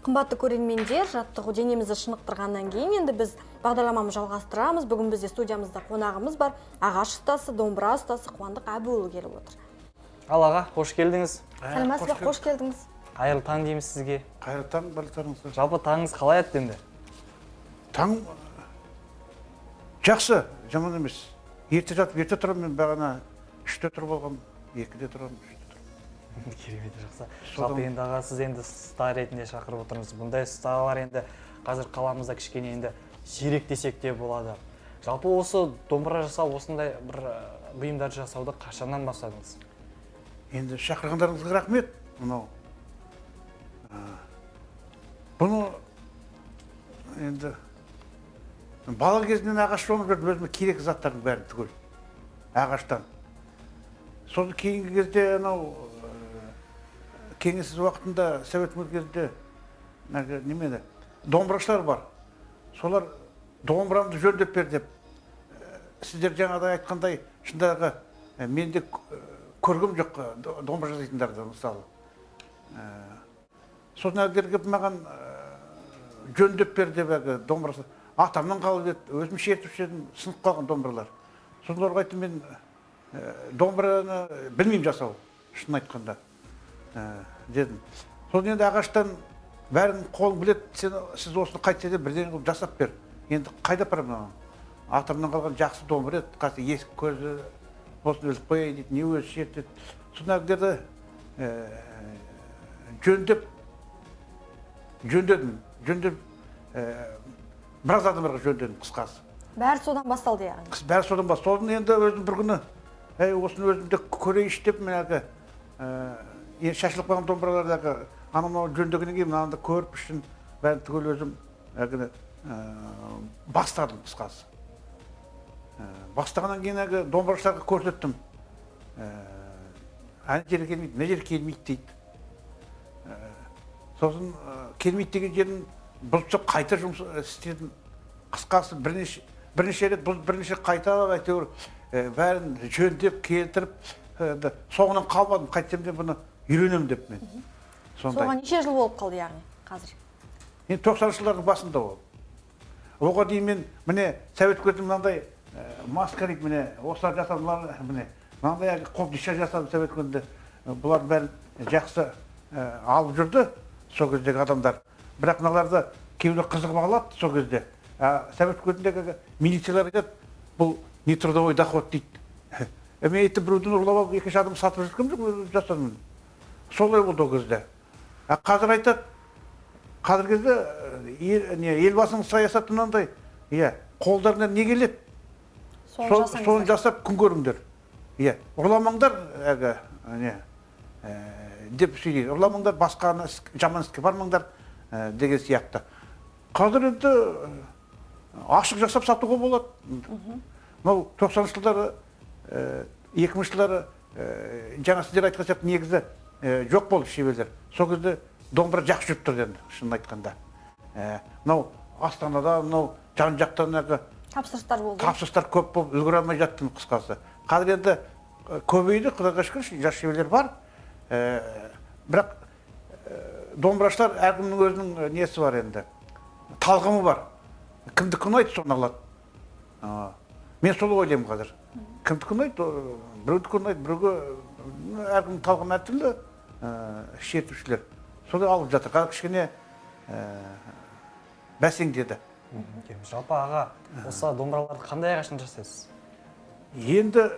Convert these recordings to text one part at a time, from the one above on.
Қымбатты көрермендер, жаттығу денемізді шынықтырғаннан кейін енді біз бағдарламамызды жалғастырамыз. Бүгін бізде студиямызда қонағымыз бар. Ағаш ұстасы, домбыра ұстасы Қуандық Әбуұлы келіп отыр. Ал аға, қош келдіңіз. Сәлеметсіз бе, қош келдіңіз. Қайырлы таң дейміз сізге. Қайырлы таң, барлықтарыңызға. Жалпы таңыңыз қалай өтті енді? Таң жақсы, жаман емес. Ерте жатып, ерте тұрамын, мен бағана 3-те тұрып алғам, 2-де тұрамын, 3-те тұрамын. Керемет жақсы. Жалпы енді аға, сіз енді ұста ретінде шақырып отырмыз. Бұндай ұсталар енді қазір қаламызда кішкене енді сирек десек те болады. Жалпы осы домбыра жасау, осындай бір бұйымдар жасауды қашаннан бастадыңыз? Енді шақырғандарыңызға рахмет. Бұны енді бала кезінен ағаш жонып жүрдім, өзіме керек заттардың бәрін түгел. Ағаштан. Соны кейінгі кезде кеңесіз уақытында совет кезінде немені домбырашылар бар. Солар домбырамды жөндеп бер деп. Сіздер жаңағыдай айтқандай, шындағы менде көргім жоқ домбыра жасайтындарды, мысалы. Сосын келіп маған жөндеп бер деп домбырасы. Атамнан қалып еді, өзім шертіп шедім, сынып қалған домбыралар. Сосын оларға айттым, мен домбыраны білмеймін жасау, шын айтқанда, дедім. Сосын енді ағаштан бәрін қолың білет, сіз осыны қайтсе де бірден қылып жасап бер. Енді қайда апарамын? Атамнан қалған жақсы домбыра еді, қазір есік көзі болсын өліп қояй дейді, не өзі шертеді. Сосын әлгілерді жөндедім. Біраз адамдарға жөндедім, қысқасы. Бәрі содан басталды яғни? Бәрі содан басталды. Сосын енді өзім бір күні, осыны өзімді көрейінші деп, мен шашылып қалған домбыралардағы анау жөндегеннен кейін, мынаны көріп үшін бәрін түгел өзім бастадым, қысқасы. Бастағаннан кейін домбырашыларға көрсеттім. Әне жері келмейді, мына жері келмейді дейді. Сосын келмейді деген жерін бұлтсып қайта жұмыс істедім. Қысқасы бірнеше рет бірнеше қайталап әйтеуір бәрін жөндеп келтіріп, соңынан қалмадым, қайтсам да бұны үйренемін деп мен. Соған неше жыл болып қалды яғни қазір? Енді 90 жылдардың басында ол. Оған дейін мен міне совет көзім мынандай маскарик, міне осылар жасадым, міне мынандай қобдиша жасадым совет көзінде. Бұлар бәрін жақсы алып жүрді сол кездегі адамдар. Бірақ мыналарды кейбіреулер қызығып алады сол кезде. Совет көзіндегі милициялар айтады, бұл не трудовой доход дейді. Мен айтты, біреуден ұрлап алып, екінші адам сатып жүргем жоқ, жасадым. Солай болды ол кезде. Қазір айтады, қазір кезде елбасының саясаты мынандай, қолдарынан не келеді? Соны жасап күн көріңдер. Ұрламаңдар деп сөйлейді. Ұрламаңдар, басқа жаман іске бармаңдар деген сияқты. Қазір енді ашық жасап сатуға болады. 90 жылдары, 2000 жылдары жаңа сіздер айтқан сияқты негізі жоқ болды шеберлер. Сол кезде домбыра жақсы жүріп тұрды енді, шынын айтқанда. Астанада, жан-жақтан тапсырыстар болды. Тапсырыстар көп болып, үлгере алмай жаттым, қысқасы. Қазір енді көбейді, Құдайға шүкір, жас шеберлер бар. Бірақ домбырашылар әркімнің өзінің несі бар енді. Талғамы бар. Кімдікі ұнайды, соны алады. Мен солай ойлаймын қазір. Кімдікі ұнайды, біреудікі ұнайды, біреуге әркімнің талғамы әртүрлі шертушілер. Солай алып жатыр. Қазір кішкене бәсеңдеді. Жалпы аға, осы домбыраларды қандай ағаштан жасайсыз? Енді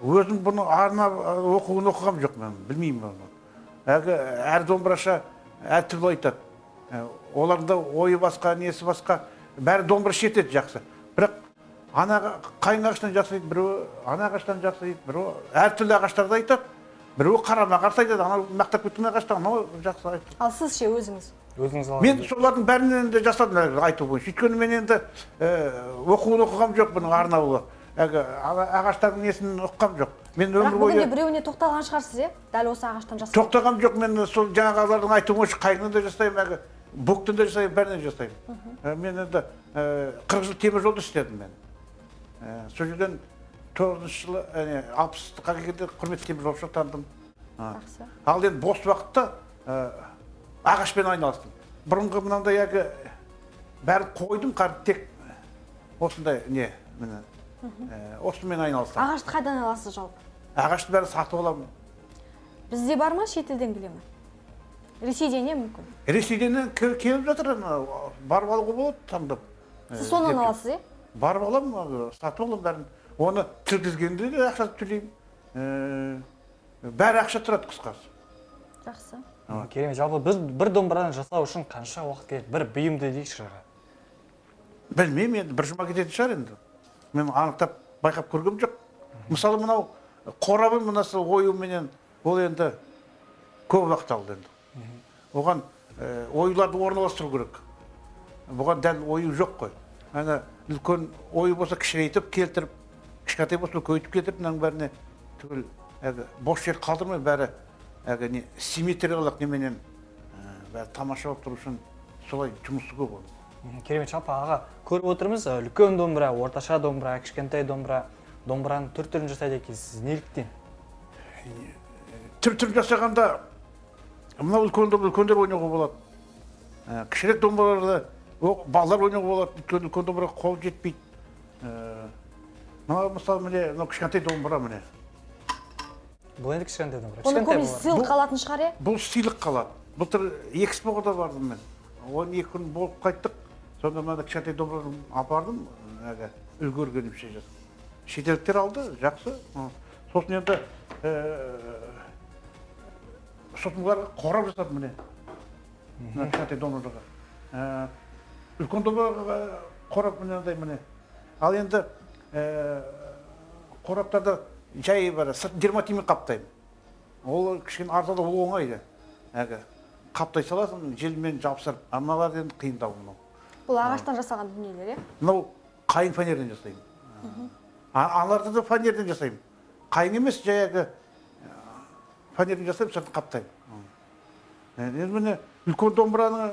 өзім бұны арнап оқығам жоқ, мен білмеймін оны. Әр домбырашы әртүрлі айтады. Оларда ойы басқа, несі басқа, бәрі домбыра шертеді жақсы. Бірақ қайын ағаштан жасайды, біреуі ана ағаштан жасайды, біреуі әртүрлі ағаштарды айтады. Біреуі қарама қарсы айтады, анау мақтап кеткен ағаштан, анау жақсы айтады. Ал сіз ше өзіңіз? Мен солардың бәрінен де жасадым айту бойынша. Өйткені мен енді оқығам жоқ бұның арнаулы. Ағаштардың несін оқығам жоқ. Бірақ бүгінде біреуіне тоқталған шығарсыз, дәл осы ағаштан жасадым? Тоқталғам жоқ, мен сол жаңағылардың айту бойынша қайыңнан да жасаймын, бұқтан да жасаймын, бәрінен жасаймын. Мен енді 40 жыл темір жолда істедім мен. Сол жерден 9-шы жылы 60-ға келгенде құрметті темір жолшы атандым. Ал енді бос уақытта ағашпен айналыстым. Бұрынғы мынандай әлгі бәрін қойдым, тек осындай не, міне, осымен айналыстым. Ағашты қайдан аласыз жалпы? Ағашты бәрін сатып аламын. Бізде бар ма, шетелден келе ме? Ресейден не мүмкін? Ресейден келіп жатыр, барып алуға болады таңдап. Сіз сонан аласыз, Барып аламын, сатып аламын бәрін. Оны тіркізгенде де ақша төлеймін. Бәрі ақша тұрады қысқасы. Жақсы. Керемет. Жалпы біз бір домбыраны жасау үшін қанша уақыт керек? Бір бұйымды дейікші аға. Білмеймін, енді бір жұма кететін шығар енді. Мен анықтап байқап көргем жоқ. Мысалы мынау қорабы мынасы оюменен ол енді көп уақыт алды енді. Оған оюларды орналастыру керек. Бұған дәл ою жоқ қой. Ана үлкен ою болса кішірейтіп келтіріп, кішкентай болса көйтіп кетіріп, мынаның бәріне түгел бос жер қалдырмай бәрі симметриялық неменен бәрі тамаша болып тұру үшін солай жұмысы көп ол. Керемет. Жалпы аға, көріп отырмыз, үлкен домбыра, орташа домбыра, кішкентай домбыра, домбыраның түр-түрін жасайды екенсіз. Неліктен? Түр-түр жасағанда мынау үлкендер ойнауға болады. Кішірек домбыраларды балалар ойнауға болады, үлкен домбыраға қол жетпейді. Мынау мысалы міне, кішкентай домбыра міне. Бұл енді кішкентай домбыра. Оны көбінесе сыйлық қалатын шығар, Бұл сыйлық қалады. Былтыр экспоға да бардым мен. 12 күн болып қайттық. Сонда мына кішкентай домбыраны апардым, үлгергенімше жасап. Шетелдіктер алды, жақсы. Сосын енді сосын қорап жасады міне. Кішкентай домбыраға. Үлкен домбыраға қорап міне. Ал енді қораптарда жай бар, дерматинмен қаптаймын. Ол кішкене арзаны ол оңайды. Қаптай саласың, желмен жабысырып, аналар енді қиындау мынау. Бұл ағаштан жасаған дүниелер, Мынау қайың фанерден жасаймын. Аналарды да фанерден жасаймын. Қайың емес, жаяғы фанерден жасаймын, сыртын қаптаймын. Енді міне үлкен домбыраны,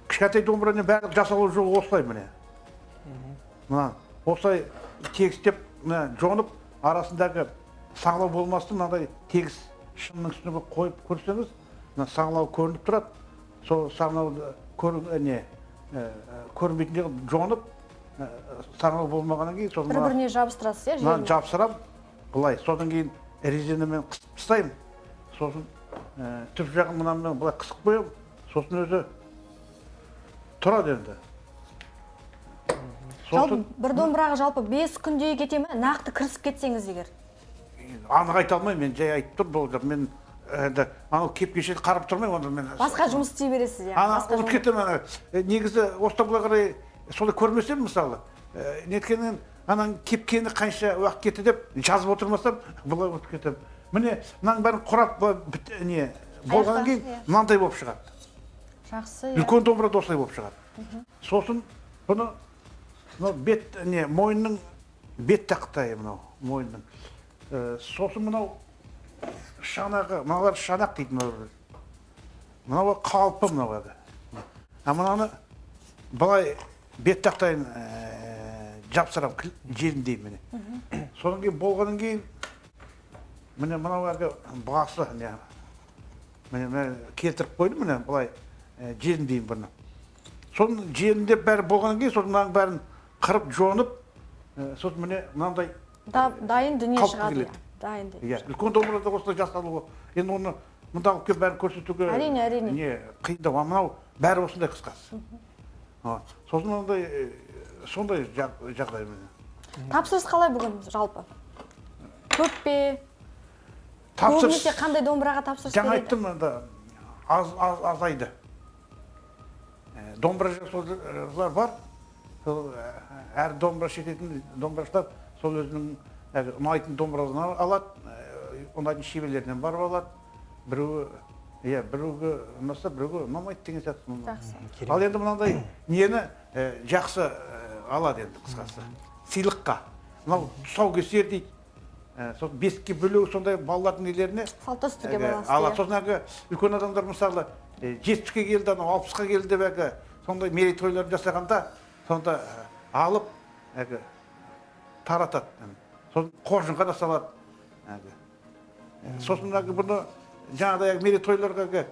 кішкентай домбыраны бәрі жасалу жолы осылай міне. Осылай тегістеп, жонып, арасындағы саңлау болмасын, мынандай тегіс шынның үстіне қойып көрсеңіз, саңлау көрініп тұрады. Сол саңлауды көрінбейтіндегі жонып, саңлау болмағаннан кейін бір-біріне жабыстырасыз, жеріне? Жабыстырам, былай. Содан кейін резинамен қысып тастаймын. Сосын түп жағын мынаммен былай қысып қоямын. Сосын өзі тұрады енді. Бір домбыраға жалпы 5 күнде кете ме? Нақты кірісіп кетсеңіз егер? Анық айта алмаймын, мен жай айтып тұр болды. Мен анау кеп-кеше қарап тұрмаймын. Басқа жұмыс істей бересіз, ұмытып кетемін. Негізі осыдан былай қарай солай көрмесем мысалы, неткеннен ананың кепкені қанша уақыт кетті деп жазып отырмасам, былай ұмытып кетемін. Міне, мынаның бәрін құрап болғаннан кейін мынандай болып шығады. Жақсы, үлкен домбыра да осылай болып шығады. Сосын бұны мойынның бет тақтайы мынау, мойынның. Сосын мынау шанағы, мыналар шанақ дейді мынау. Мынау қалпы мынау. Мынаны былай бет тақтайын жапсырам, желіндей міне. Содан кейін болғаннан кейін міне мынау басы келтіріп қойды міне былай желіндейін бұны. Соның желінде бәрі болғаннан кейін соның мынаның бәрін қырып жонып, сосын міне мынандай дайын дүние шығады. Үлкен домбырада осылай жасалуы. Енді оны мұнда алып келіп бәрін көрсетуге әрине қиындау. Мынау бәрі осындай қысқасы. Сосын мынандай сондай жағдай. Тапсырыс қалай бүгін жалпы? Көп пе? Көбінесе қандай домбыраға тапсырыс береді? Жаңа айттым, азайды. Домбыра жасаушылар бар. Әр домбыра шететін домбырашылар сол өзінің ұнайтын домбырасын алады, ұнайтын шеберлерінен барып алады. Біреуге ұнаса, біреуге ұнамайды деген сияқты. Ал енді мынандай нені жақсы алады енді қысқасы. Сыйлыққа. Мынау тұсаукесер дейді. Сосын бесікке бөлу сондай балалардың нелеріне салт-дәстүрге байланысты. Алады. Сосын үлкен адамдар мысалы 70-ке келді, 60-қа келді деп сондай мерейтойлар жасағанда сонда алып таратады. Сосын қоржынға да салады. Сосын бұны жаңағыдай мерейтойларға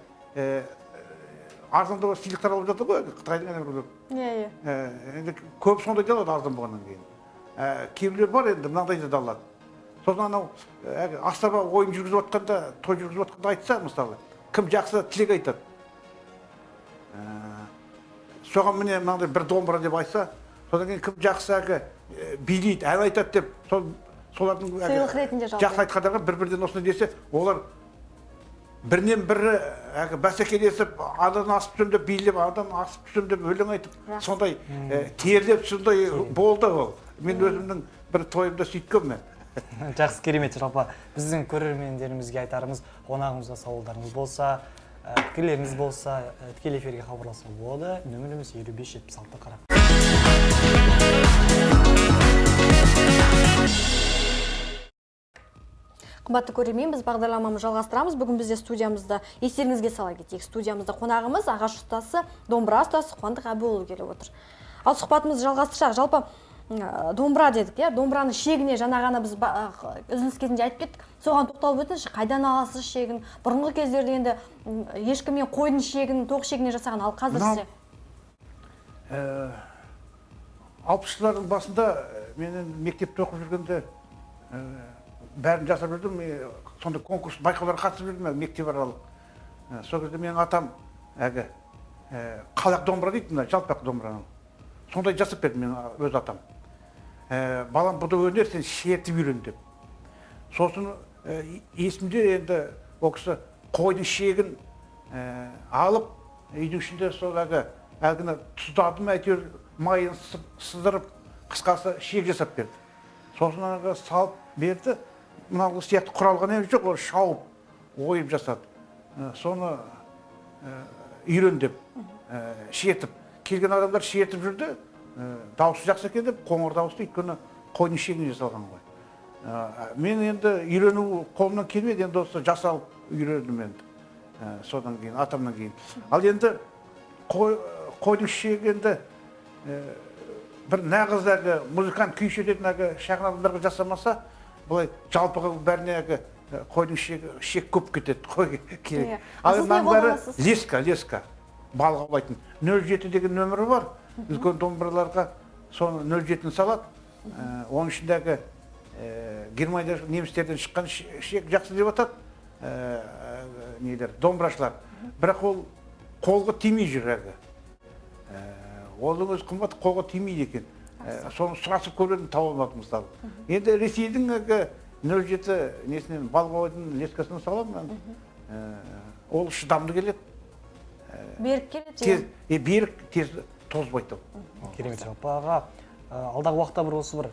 арзанда сыйлықтар алып жатыр ғой Қытайдың біреулер. Иә. Енді көп сондай да алады арзан болғаннан кейін. Кейбіреулер бар енді мынандайды да алады. Сосын анау асаба ойын жүргізіп жатқанда, той жүргізіп жатқанда айтса, мысалы, кім жақсы тілек айтады. Соған міне мынандай бір домбыра деп айтса, содан кейін кім жақсы билейді, ән айтады деп, солардың Сыйлық ретінде жалпы. жақсы айтқандарға бір-бірден осыны десе, олар бірінен бірі бәсекелесіп, адан асып түсем деп билеп, адан асып түсем деп өлең айтып, сондай терлеп, сондай болды ол. Мен өзімнің бір тойымда сөйткенмін. Жақсы, керемет. Жалпы біздің көрермендерімізге айтарымыз, қонағымызға сауалдарыңыз болса, пікірлеріңіз болса, тікелей эфирге хабарласуға болады. Нөміріміз 5576 қарап. Қымбатты көрермен, біз бағдарламамызды жалғастырамыз. Бүгін бізде студиямызда, естеріңізге сала кетейік, студиямызда қонағымыз ағаш ұстасы, домбыра ұстасы Қуандық Әбуұлы келіп отыр. Ал сұхбатымызды жалғастырсақ, жалпы домбыра дедік, домбыраны шегіне жаңа ғана біз үзіліс кезінде айтып кеттік. Соған тоқталып өтіңізші, қайдан аласыз шегін? Бұрынғы кездерде енді ешкіммен қойдың шегін, тоқ шегіне жасаған, ал қазір 60-жылдардың басында менің мектепте оқып жүргенде бәрін жасап жүрдім, сонда конкурс байқауларға қатысып жүрдім, мектеп аралық. Сол кезде менің атам қалақ домбыра дейді, жалпақ домбыраның. Сондай жасап берді мен өз атам. Балам, бұда өнер, сен шертіп үйрен деп. Сосын есімде енді ол кісі қойдың шегін алып, үйдің ішінде сол әлгіні тұздадым, әйтеуір майын сыздырып, қысқасы шек жасап берді. Сосын салып берді, мынау сияқты құралған емес жоқ, ол шауып, ойып жасады. Соны үйрен деп, шертіп. Келген адамдар шертіп жүрді, дауысы жақсы екен деп, қоңыр дауысты, өйткені қойдың шегіне жасалған ғой. Мен енді үйрену қолымнан келмеді, енді осы жасалып үйрендім енді. Содан кейін, атамнан кейін. Ал енді қойдың шегі енді бір нағыз музыкант күй шертетін шағын адамдарға жасамаса, бұлай жалпыға бәріне қойдың шек көп кетеді, қой керек. Ал мынаның бәрі леска. Балық аулайтын. 07 деген нөмірі бар. Үлкен домбыраларға соны 07-ні салады. Оның ішіндегі Германия немістерден шыққан шек жақсы деп атады. Домбырашылар. Бірақ ол қолға тимей жүр әлгі. Оның өзі қымбат қолға тимейді екен. Соны сұрасып көргенін тауып алмадым мысалы. Енді Ресейдің 07 несінен балық аулайтын лескасын саламын. Ол шыдамды келеді. Берік келеді. Берік тез тозбайды. Керемет. Жалпы аға, алдағы уақытта бір осы бір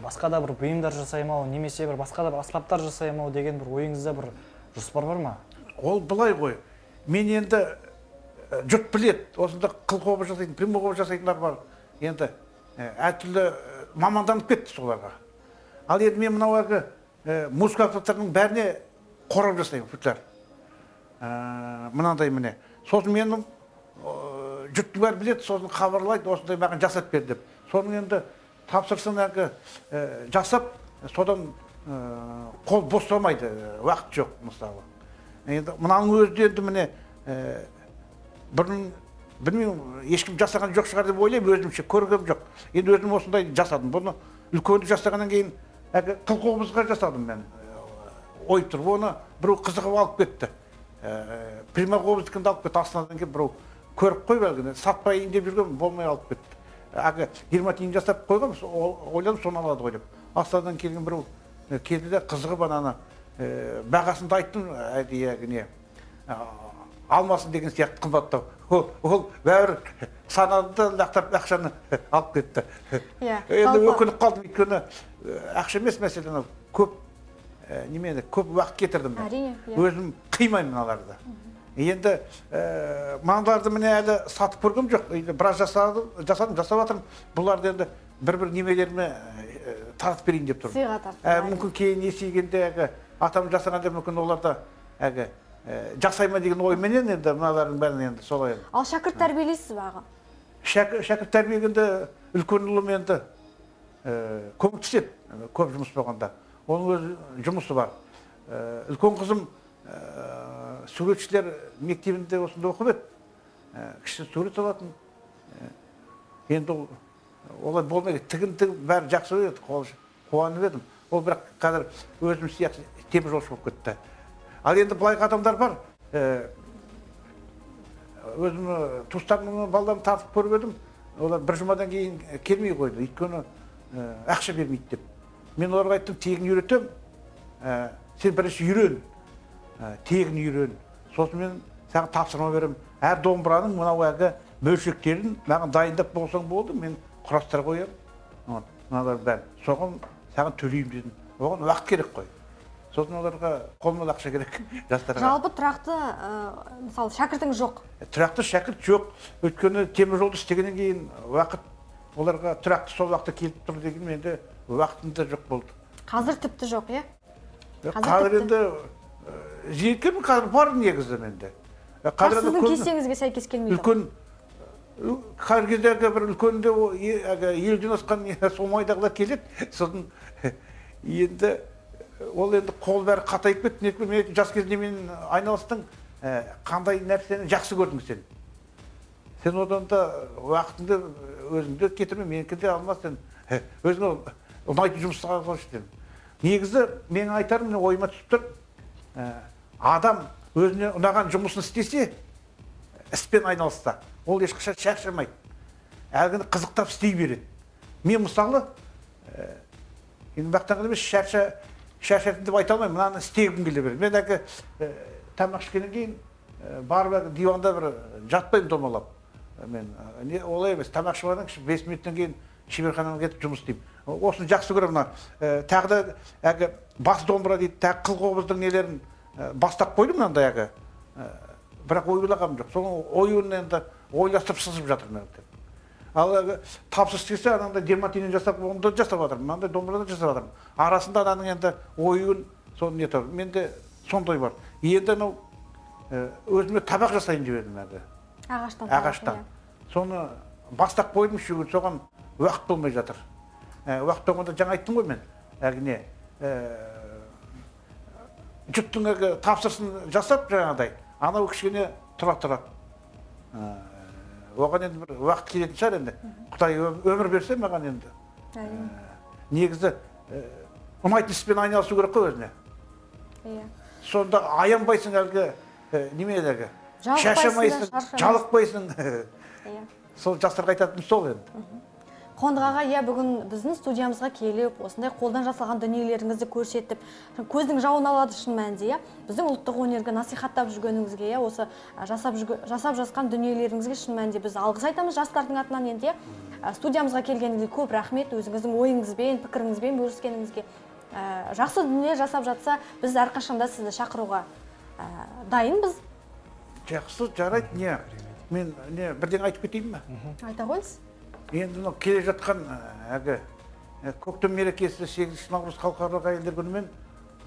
басқа да бір бұйымдар жасаймау, немесе бір басқа да бір аспаптар жасаймау деген бір ойыңызда бір жоспар бар ма? Ол былай ғой. Мен енді жұрт білет, осында қылқобы жасайтын, примқобы жасайтындар бар. Енді әртүрлі маманданып кетті соларға. Ал енді мен мынау музыка аспаптарының бәріне қорап жасаймын, футляр. Мынандай міне. Сосын менің жұрттың бәрі білет, сосын хабарлайды, осындай маған жасап бер деп. Соның енді тапсырсын жасап, содан қол бостамайды, уақыт жоқ мысалы. Енді мынаның өзі енді міне бұрын білмеймін, ешкім жасаған жоқ шығар деп ойлаймын, өзімше көргем жоқ. Енді өзім осындай жасадым. Бұны үлкенді жасағаннан кейін қылқобызға жасадым мен. Ойып тұрып, оны біреу қызығып алып кетті. Примақобыздікінді алып кетті, астанадан келіп біреу көріп қой бәлгіні, сатпайын деп жүрген, болмай алып кетті. 20 тиын жасап қойғам, ойланып соны алады ғой деп. Астанадан келген біреу келді де қызығып ананы бағасында айттым, әдейі алмасын деген сияқты қымбаттау. Ол бәрі санады лақтарып ақшаны алып кетті. Енді өкініп қалдым, өйткені ақша емес мәселені көп көп уақыт кетірдім. Өзім қимаймын аларды. Енді маңдарды міне әлі сатып көргім жоқ. Біраз жасадым, жасап атырым. Бұларды енді бір-бір немелеріме таратып берейін деп тұрмын. Сыйға тартып. Мүмкін кейін есейгенде атам жасағанда мүмкін оларда жасайма деген ойменен енді мыналардың бәрін енді солай. Ал шәкірт тәрбиелейсіз бе аға? Шәкірт тәрбиелегенде үлкен ұлым енді көмектеседі, көп жұмыс болғанда. Оның өз жұмысы бар. Үлкен қызым суретшілер мектебінде осында оқып еді. Кіші сурет алатын. Енді олай болмайды. Тігін бәрі жақсы еді, қуанып едім. Ол бірақ қазір өзім сияқты темір жолшы болып кетті. Ал енді былай адамдар бар. Өзім туыстарымның балаларын тартып көріп едім. Олар бір жұмадан кейін келмей қойды. Өйткені ақша бермейді деп. Мен оларға айттым, тегін үйретем. Сен бірінші үйрен. Тегін үйрен. Сосын мен саған тапсырма берем. Әр домбыраның мынау әлгі бөлшектерін маған дайындап болсаң болды, мен құрастыра қоям. Мыналар бәрі. Соған саған төлеймін дедім. Оған уақыт керек қой. Сосын оларға қолмен ақша керек жастарға. Жалпы тұрақты мысалы шәкіртіңіз жоқ. Тұрақты шәкірт жоқ. Өйткені темір жолды істегеннен кейін уақыт оларға тұрақты сол уақытта келіп тұр деген менде уақытында жоқ болды. Қазір тіпті жоқ, иә? Қазір енді жиекем қазір бар негізі менде. Сіздің кестеңізге сәйкес келмейді. Үлкен қазір кездегі бір үлкенде елден асқан сомайдағылар келеді. Сосын енді ол енді қол бәрі қатайып кетті. Мен жас кезінде мен айналыстың қандай нәрсені жақсы көрдің сен. Сен одан да уақытыңды өзіңді кетірме, менікі де алмас сен. Өзіңе ұнайтын жұмысқа қойшы дедім. Негізі мен айтарым, ойыма түсіп тұр. Адам өзіне ұнаған жұмысын істесе, іспен айналысса, ол ешқашан шаршамайды. Әлгіні қызықтап істей береді. Мен мысалы, енді бақтаңғы емес шаршайтын деп айта алмаймын, мынаны істегім келе береді. Мен әлгі тамақ ішкеннен кейін барып диванда бір жатпаймын домалап. Мен олай емес, тамақ ішіп алғаннан 5 минуттан кейін шеберханаға кетіп жұмыс істеймін. Осыны жақсы көремін. Тағы да әлгі бас домбыра дейді, тағы қыл-қобыздың нелерін бастап қойдым мынандай әлгі. Бірақ ойлағаным жоқ. Соның ойын енді ойластырып сызып жатырмын. Ал тапсырыс келсе, анандай дерматинен жасап, оны да жасап жатырмын. Мынандай домбырада жасап жатырмын. Арасында ананың енді ойын соны не тұр. Менде сондай бар. Енді өзіме табақ жасайын деп едім әлгі. Ағаштан. Соны бастап қойдым, соған уақыт болмай жатыр. Уақыт болғанда жаңа айттым ғой мен. Әлгіне жұттың тапсырысын жасап жаңағыдай, анау кішкене тұра. Оған енді бір уақыт келетін шығар енді. Құдай өмір берсе маған енді. Негізі ұнайтын іспен айналысу керек қой өзіне. Сонда аянбайсың әлгі немедегі. Шашамайсың, жалықпайсың. Сол жастарға айтатыным сол енді. Қондығаға, бүгін біздің студиямызға келіп, осындай қолдан жасалған дүниелеріңізді көрсетіп, көздің жауын алады шын мәнінде, біздің ұлттық өнерге насихаттап жүргеніңізге, осы жасап жасқан дүниелеріңізге шын мәнінде біз алғыс айтамыз жастардың атынан енді. Студиямызға келгеніңізге көп рахмет, өзіңіздің ойыңызбен, пікіріңізбен бөліскеніңізге. Жақсы дүние жасап жатса, біз әрқашанда сізді шақыруға дайынбыз. Жақсы, жарайды, не? Мен бірден айтып кетейін бе? Айта қойыңыз. Енді келе жатқан көктем мерекесі 8 наурыз халықаралық әйелдер күнімен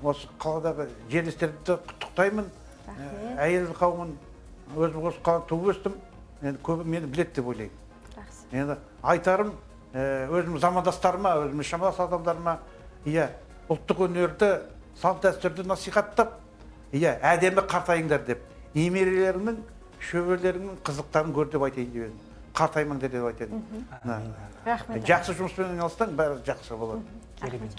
осы қаладағы жерлестерді құттықтаймын. Әйел қауымын өзім осы қалада туып өстім. Енді көбі мені біледі деп ойлаймын. Енді айтарым өзім замандастарыма, өзім шамалас адамдарыма, ұлттық өнерді, салт дәстүрді насихаттап, әдемі қартайыңдар деп, немерелеріңнің, шөберелеріңнің қызықтарын көр деп айтайын деп едім. Қартаймын деп айтайын. Рахмет. Жақсы жұмыспен айналыссаң, бәрі жақсы болады. Керемет.